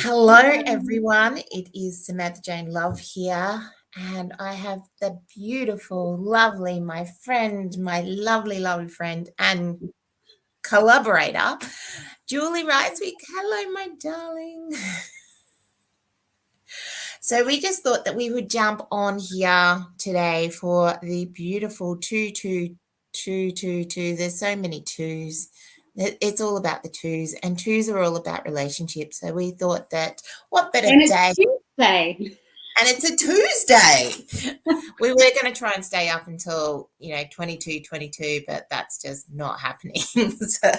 Hello, everyone. It is Samantha-Jayne Love here, and I have the beautiful, lovely, my friend, my lovely friend, and collaborator, Julie Ryswyk. Hello, my darling. So we just thought that we would jump on here today for the beautiful 22222. There's so many twos. It's all about the twos, and twos are all about relationships. So we thought that what better And it's day? Tuesday. And it's a Tuesday. We were going to try and stay up until 22, but that's just not happening. So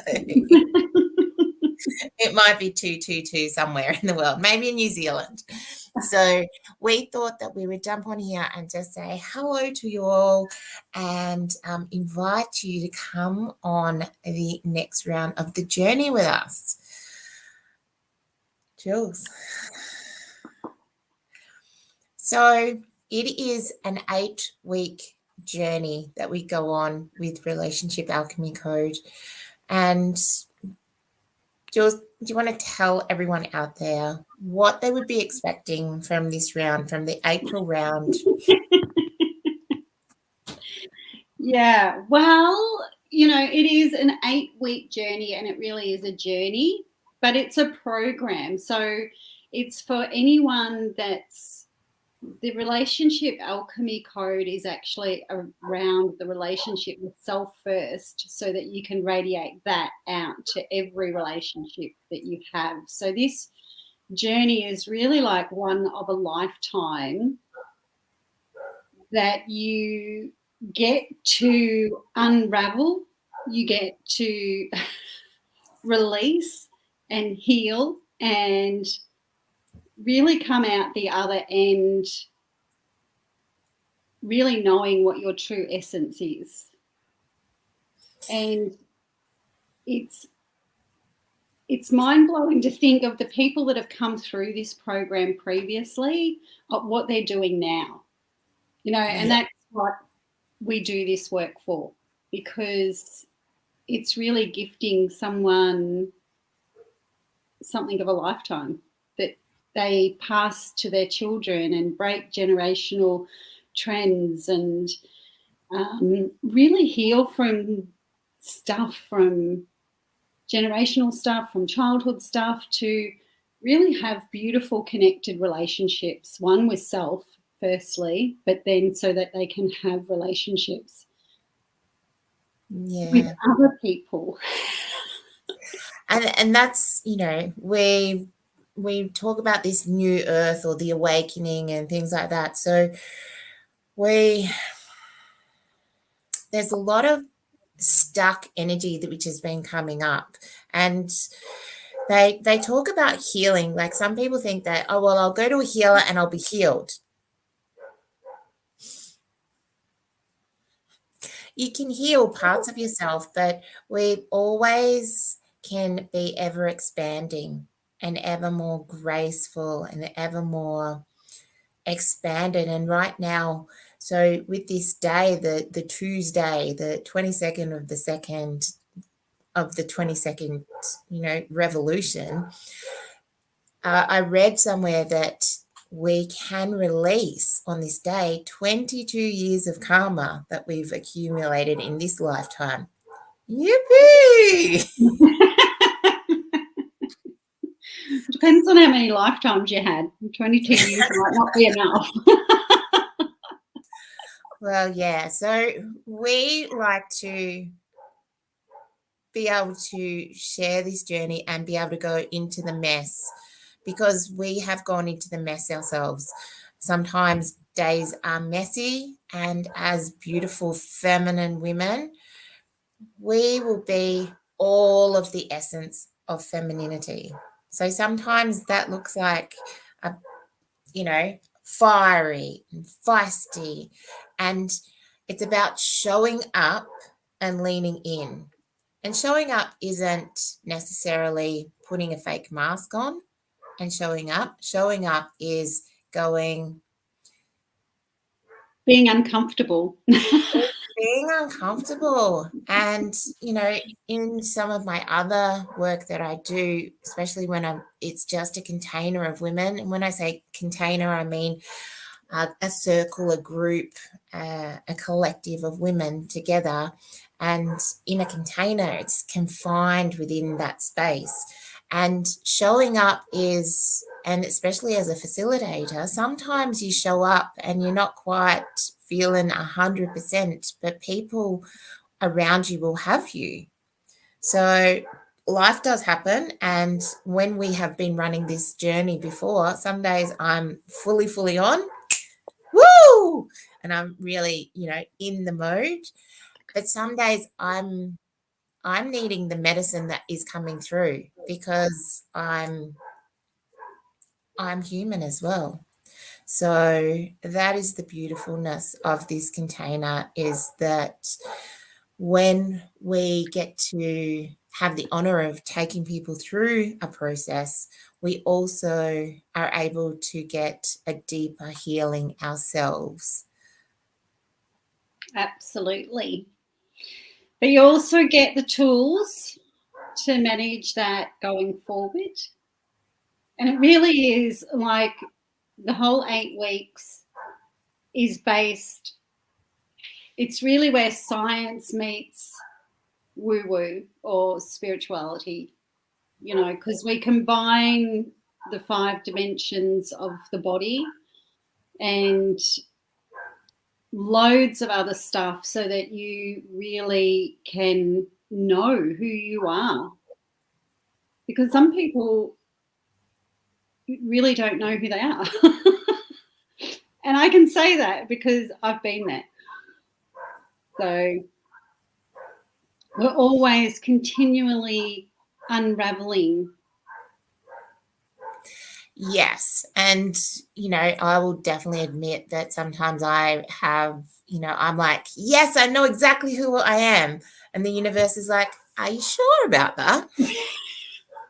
it might be 222 somewhere in the world, maybe in New Zealand. So we thought that we would jump on here and just say hello to you all and invite you to come on the next round of the journey with us. Jules. So it is an 8-week journey that we go on with Relationship Alchemy Code. And Jules, do you want to tell everyone out there what they would be expecting from this round, from the April round? Yeah, well, it is an 8-week journey, and it really is a journey, but it's a program. So it's for anyone that's the Relationship Alchemy Code is actually around the relationship with self first, so that you can radiate that out to every relationship that you have. So this journey is really like one of a lifetime that you get to unravel, you get to release and heal and really come out the other end really knowing what your true essence is. And it's mind-blowing to think of the people that have come through this program previously, of what they're doing now. And that's what we do this work for, because it's really gifting someone something of a lifetime that they pass to their children and break generational trends and really heal from stuff, from generational stuff, from childhood stuff, to really have beautiful connected relationships, one with self firstly, but then so that they can have relationships with other people. And that's, we talk about this new earth or the awakening and things like that. So there's a lot of stuck energy which has been coming up, and they talk about healing. Like, some people think that, oh, well, I'll go to a healer and I'll be healed. You can heal parts of yourself, but we always can be ever expanding and ever more graceful and ever more expanded. And right now, so with this day, the Tuesday, the 22nd of the 2nd of the 22nd, revolution, I read somewhere that we can release on this day 22 years of karma that we've accumulated in this lifetime. Yippee! Depends on how many lifetimes you had. 22 years might not be enough. Well, yeah. So we like to be able to share this journey and be able to go into the mess, because we have gone into the mess ourselves. Sometimes days are messy, and as beautiful feminine women, we will be all of the essence of femininity. So sometimes that looks like, fiery and feisty, and it's about showing up and leaning in. And showing up isn't necessarily putting a fake mask on and showing up. Showing up is being uncomfortable. being uncomfortable. And, in some of my other work that I do, especially when it's just a container of women. And when I say container, I mean a circle, a group, a collective of women together. And in a container, it's confined within that space. And showing up and especially as a facilitator, sometimes you show up and you're not quite feeling 100%, but people around you will have you. So life does happen. And when we have been running this journey before, some days I'm fully on, woo, and I'm really, in the mode. But some days I'm needing the medicine that is coming through, because I'm human as well. So that is the beautifulness of this container, is that when we get to have the honor of taking people through a process, we also are able to get a deeper healing ourselves. Absolutely. But you also get the tools to manage that going forward. And it really is like the whole 8 weeks is based, it's really where science meets woo woo or spirituality, because we combine the 5 dimensions of the body and loads of other stuff so that you really can know who you are. Because some people really don't know who they are. And I can say that because I've been there. So we're always continually unraveling. Yes. And, I will definitely admit that sometimes I have, I'm like, yes, I know exactly who I am. And the universe is like, are you sure about that?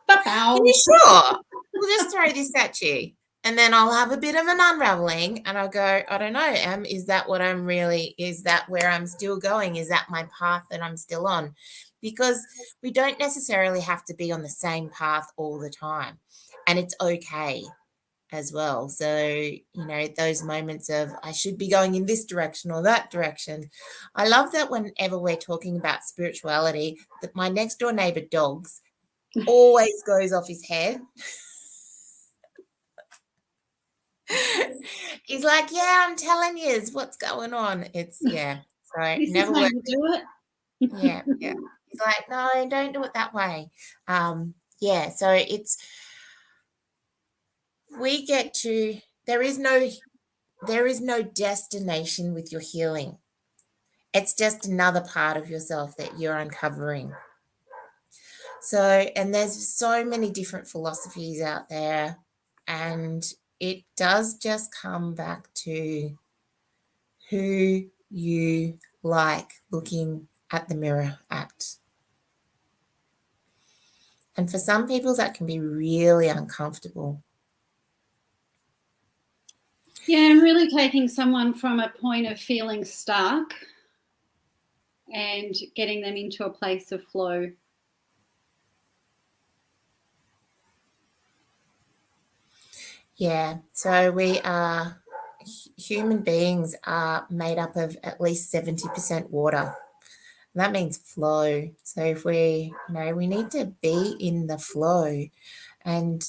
Are you sure? We'll just throw this at you. And then I'll have a bit of an unraveling and I'll go, I don't know, is that what is that where I'm still going? Is that my path that I'm still on? Because we don't necessarily have to be on the same path all the time. And it's okay as well. So, those moments of I should be going in this direction or that direction. I love that whenever we're talking about spirituality, that my next door neighbor dogs always goes off his head. He's like, yeah, I'm telling you, is what's going on. It's So This never is how worked. you do it. Yeah. He's like, no, don't do it that way. So we get to there is no destination with your healing. It's just another part of yourself that you're uncovering. So, and there's so many different philosophies out there, and it does just come back to who you like looking at the mirror at. And for some people, that can be really uncomfortable. Yeah, and really taking someone from a point of feeling stuck and getting them into a place of flow. Yeah, so human beings are made up of at least 70% water. And that means flow. So if we need to be in the flow, and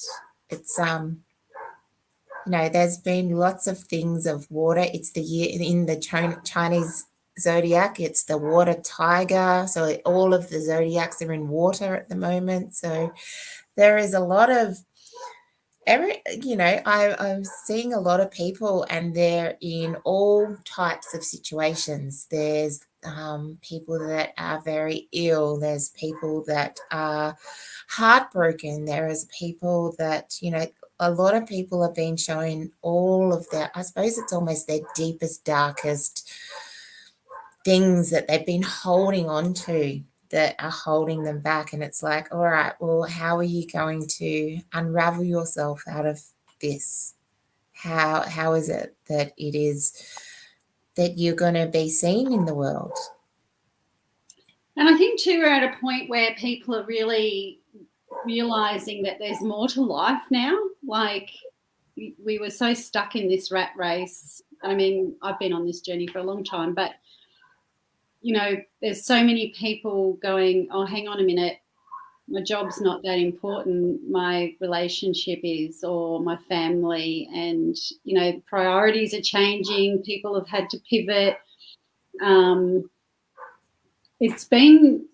it's there's been lots of things of water. It's the year in the Chinese zodiac, it's the water tiger. So all of the zodiacs are in water at the moment. So there is a lot of I'm seeing a lot of people, and they're in all types of situations. There's people that are very ill. There's people that are heartbroken. There is people that, a lot of people have been showing all of their, I suppose it's almost their deepest, darkest things that they've been holding on to, that are holding them back. And it's like, all right, well, how are you going to unravel yourself out of this? How is it that it is that you're going to be seen in the world. And I think too, we're at a point where people are really realizing that there's more to life now. Like, we were so stuck in this rat race. I mean, I've been on this journey for a long time, but you know, there's so many people going, oh, hang on a minute, my job's not that important, my relationship is, or my family, and you know, priorities are changing, people have had to pivot. It's been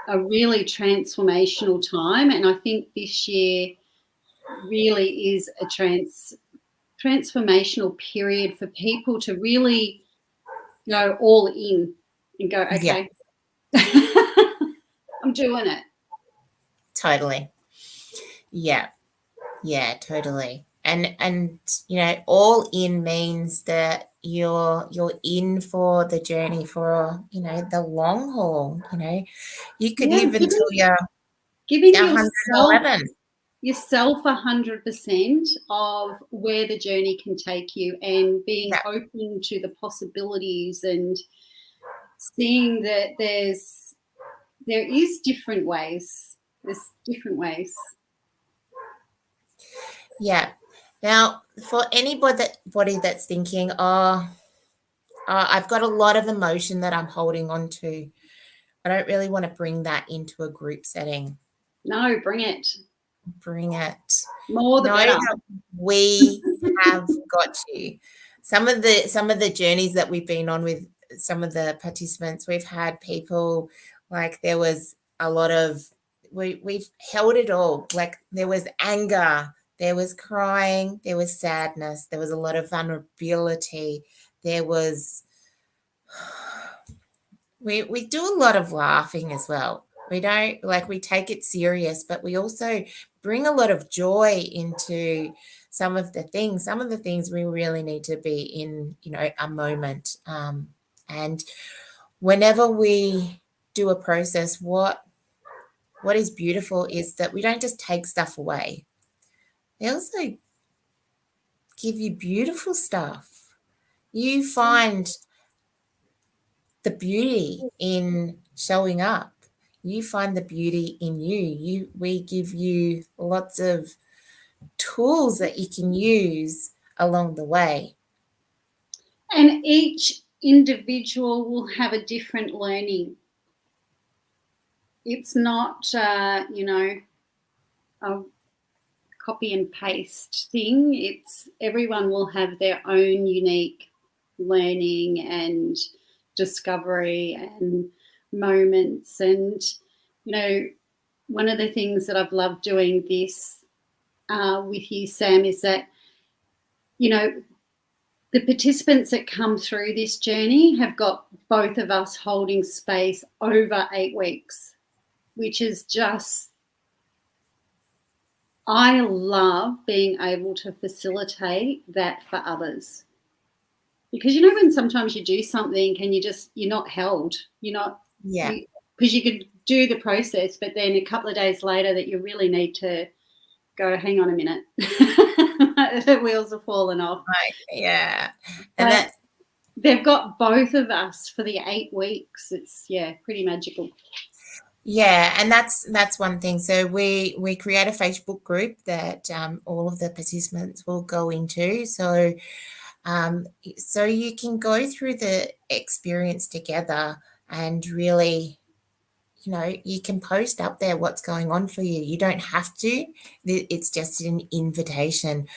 a really transformational time, and I think this year really is a transformational period for people to really go all in and go, Yeah, okay, I'm doing it. totally. Yeah, totally. And you know, all in means that you're in for the journey, for you know, the long haul. You know, you could Yeah, live until you're giving 111. yourself 100% of where the journey can take you, and being Yeah, open to the possibilities, and seeing that there is different ways. There's different ways. yeah. Now, for anybody that's thinking, oh, I've got a lot of emotion that I'm holding on to. I don't really want to bring that into a group setting. No, bring it. Bring it. More the Know better. that we have got you. Some of the journeys that we've been on with some of the participants, we've had people like there was a lot of we've held it all. Like there was anger, there was crying, there was sadness, there was a lot of vulnerability, there was we do a lot of laughing as well. We don't like we take it serious, but we also bring a lot of joy into some of the things. Some of the things we really need to be in, you know, a moment. And whenever we do a process, what is beautiful is that we don't just take stuff away. They also give you beautiful stuff. You find the beauty in showing up. You find the beauty in we give you lots of tools that you can use along the way. And each individual will have a different learning. It's not, you know, a copy and paste thing. It's everyone will have their own unique learning and discovery and moments. And, you know, one of the things that I've loved doing this with you, Sam, is that, you know, the participants that come through this journey have got both of us holding space over 8 weeks, which is just, I love being able to facilitate that for others. Because you know when sometimes you do something and you're not held, you're not, Yeah. because you could do the process, but then a couple of days later that you really need to go, hang on a minute, the wheels are falling off. Right. Yeah. And But that they've got both of us for the 8 weeks. It's, yeah, pretty magical. yeah, and that's one thing. So we create a Facebook group that all of the participants will go into. So so you can go through the experience together and really, you know, you can post up there what's going on for you. You don't have to. It's just an invitation.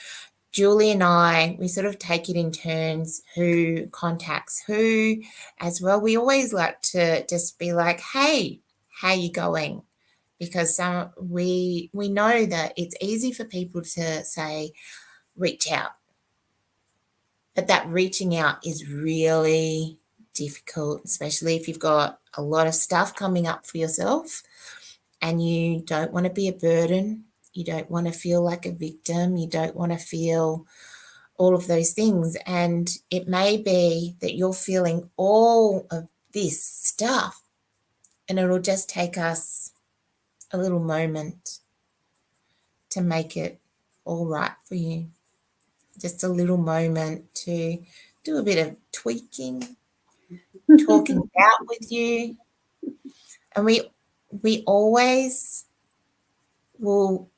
Julie and I, we sort of take it in turns who contacts who as well. We always like to just be like, hey, how you going? Because we know that it's easy for people to say, reach out. But that reaching out is really difficult, especially if you've got a lot of stuff coming up for yourself and you don't want to be a burden. You don't want to feel like a victim. You don't want to feel all of those things. And it may be that you're feeling all of this stuff, and it'll just take us a little moment to make it all right for you. Just a little moment to do a bit of tweaking, talking out with you. And we always will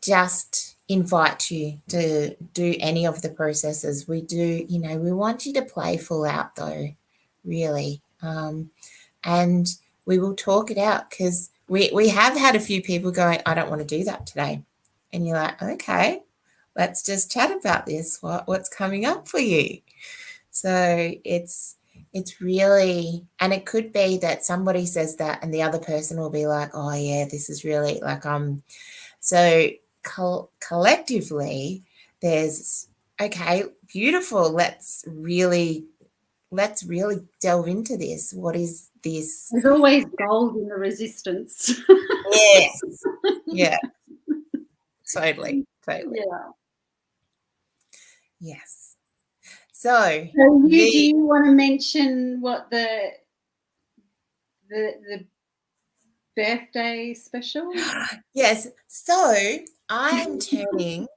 just invite you to do any of the processes. We do, we want you to play full out though, really. And we will talk it out because we have had a few people going, I don't want to do that today. And you're like, okay, let's just chat about this. What's coming up for you? So it's really, and it could be that somebody says that and the other person will be like, oh yeah, this is really like, so collectively there's, okay, beautiful. Let's really delve into this. What is this? There's always gold in the resistance. Yes. Yeah. Totally. Yeah. Yes. So do you want to mention what the birthday special? Yes. So I'm turning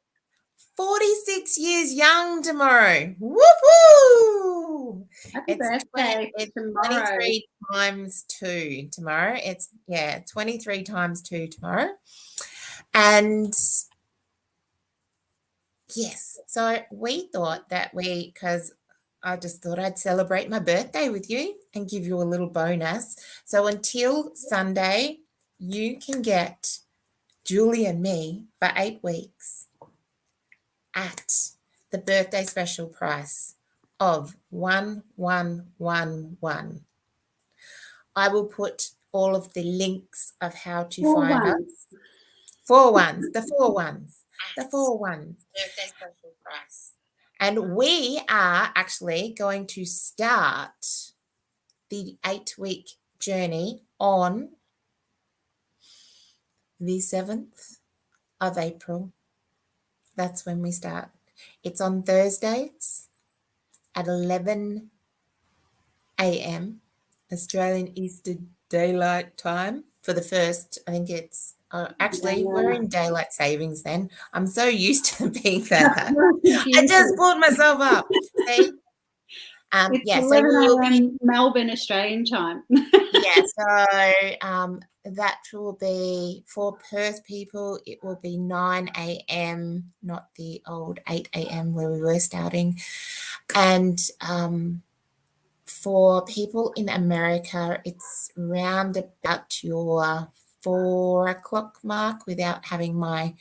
46 years young tomorrow. Woohoo! Happy birthday tomorrow. 23 times 2 tomorrow. It's 23 times 2 tomorrow. And yes, so we thought that because I just thought I'd celebrate my birthday with you and give you a little bonus. So until Sunday, you can get Julie and me for 8 weeks at the birthday special price of 1111. I will put all of the links of how to find us. 4 ones, the 4 ones, the 4 ones. Birthday special price. And we are actually going to start the 8-week journey on the 7th of April. That's when we start. It's on Thursdays at 11 a.m. Australian Eastern Daylight Time for the first, I think it's, actually, we're in daylight savings then. I'm so used to being that. I just pulled myself up. See? It's 11 a.m. Melbourne, Australian time. So that will be for Perth people. It will be 9 a.m., not the old 8 a.m. where we were starting. And for people in America, it's round about your 4 o'clock mark without having my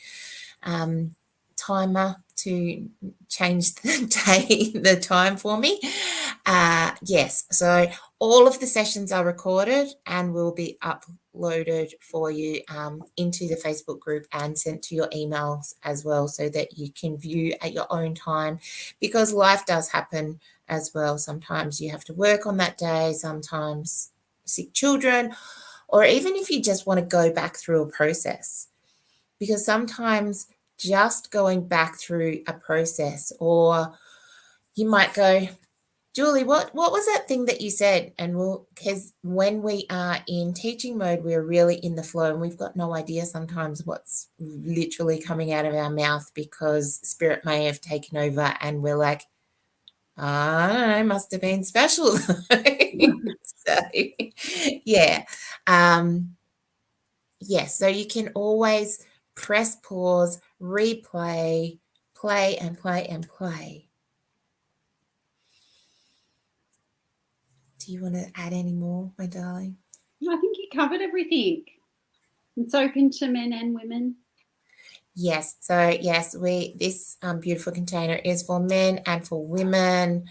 timer to change the time for me. Yes, so all of the sessions are recorded and will be uploaded for you into the Facebook group and sent to your emails as well, so that you can view at your own time, because life does happen as well. Sometimes you have to work on that day, sometimes sick children, or even if you just want to go back through a process, because sometimes just going back through a process, or you might go, Julie, what was that thing that you said? And because when we are in teaching mode, we're really in the flow and we've got no idea sometimes what's literally coming out of our mouth, because spirit may have taken over and we're like, I don't know, must have been special. So, yeah. Yes, so you can always press pause, replay, play and play and play. Do you want to add any more, my darling? I think you covered everything. It's open to men and women. Yes, so yes, this beautiful container is for men and for women,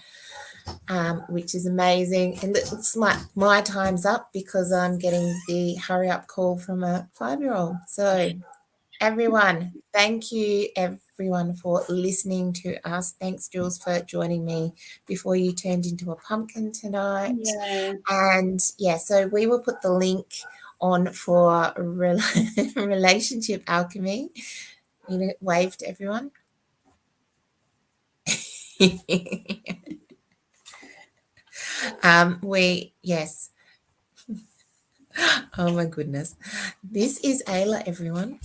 which is amazing. And it looks like my time's up because I'm getting the hurry up call from a 5-year-old. So everyone, thank you everyone for listening to us. Thanks, Jules, for joining me before you turned into a pumpkin tonight. Yeah. And so we will put the link on for Relationship Alchemy. Wave to everyone. Oh my goodness. This is Ayla, everyone.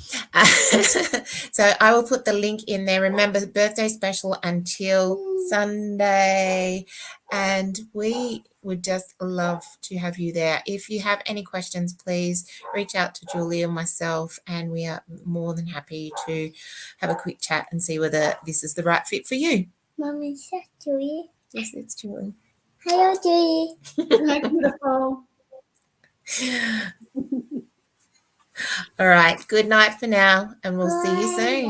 So I will put the link in there. Remember, birthday special until Sunday. And we would just love to have you there. If you have any questions, please reach out to Julie or myself, and we are more than happy to have a quick chat and see whether this is the right fit for you. Mum, is that Julie? Yes, it's Julie. Hello, Julie. Hi, beautiful. All right. Good night for now, and we'll see you soon.